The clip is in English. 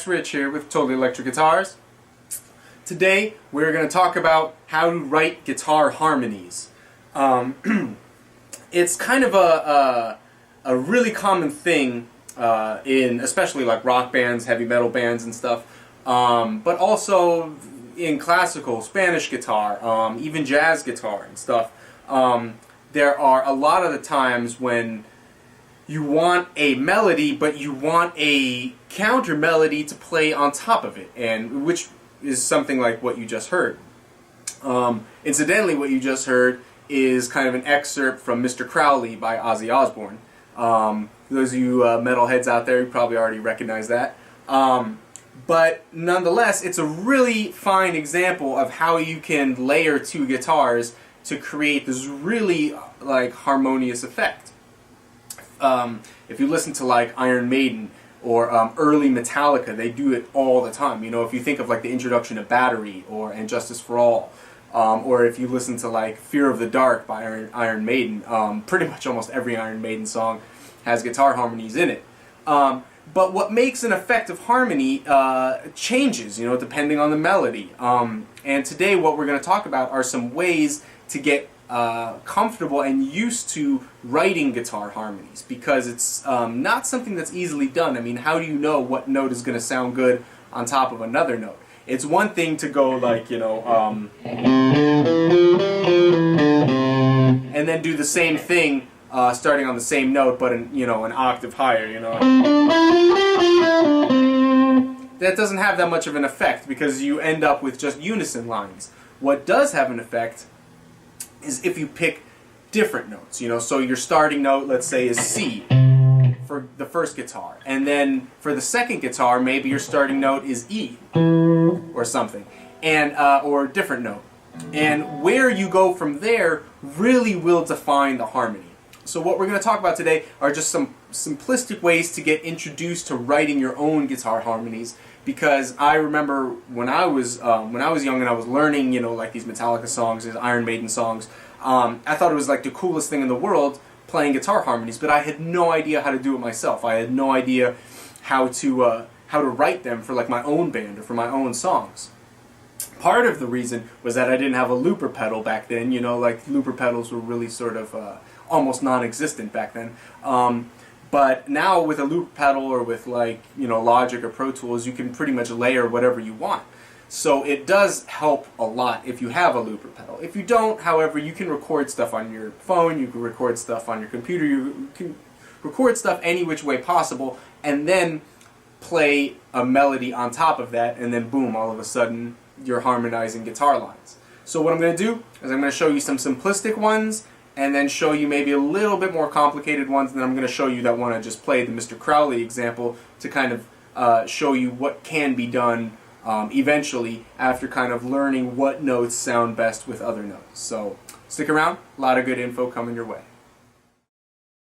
Rich here with Totally Electric Guitars. Today we're going to talk about how to write guitar harmonies. It's kind of a really common thing in especially like rock bands, heavy metal bands and stuff, but also in classical, Spanish guitar, even jazz guitar and stuff. There are a lot of the times when you want a melody, but you want a counter melody to play on top of it, and which is something like what you just heard. Incidentally, what you just heard is kind of an excerpt from Mr. Crowley by Ozzy Osbourne. Those of you metalheads out there, you probably already recognize that. But nonetheless, it's a really fine example of how you can layer two guitars to create this really like harmonious effect. If you listen to like Iron Maiden or early Metallica, they do it all the time. You know, if you think of like the introduction of Battery or And Justice for All, or if you listen to like Fear of the Dark by Iron Maiden, pretty much almost every Iron Maiden song has guitar harmonies in it. But what makes an effective harmony changes, you know, depending on the melody. And today what we're going to talk about are some ways to get comfortable and used to writing guitar harmonies, because it's not something that's easily done. I mean, how do you know what note is going to sound good on top of another note? It's one thing to go like, you know, and then do the same thing starting on the same note, but you know, an octave higher, you know. That doesn't have that much of an effect because you end up with just unison lines. What does have an effect is if you pick different notes, you know, so your starting note, let's say, is C for the first guitar, and then for the second guitar, maybe your starting note is E or something, and or a different note. And where you go from there really will define the harmony. So what we're going to talk about today are just some simplistic ways to get introduced to writing your own guitar harmonies, because I remember when I was young and I was learning, you know, like these Metallica songs, these Iron Maiden songs, I thought it was like the coolest thing in the world playing guitar harmonies, but I had no idea how to do it myself. I had no idea how to write them for like my own band or for my own songs. Part of the reason was that I didn't have a looper pedal back then. You know, like looper pedals were really sort of almost non-existent back then. But now with a loop pedal or with like, you know, Logic or Pro Tools, you can pretty much layer whatever you want. So it does help a lot if you have a looper pedal. If you don't, however, you can record stuff on your phone, you can record stuff on your computer, you can record stuff any which way possible, and then play a melody on top of that, and then boom, all of a sudden you're harmonizing guitar lines. So what I'm going to do is I'm going to show you some simplistic ones, and then show you maybe a little bit more complicated ones, and then I'm going to show you that one I just played, the Mr. Crowley example, to kind of show you what can be done eventually after kind of learning what notes sound best with other notes. So stick around, a lot of good info coming your way.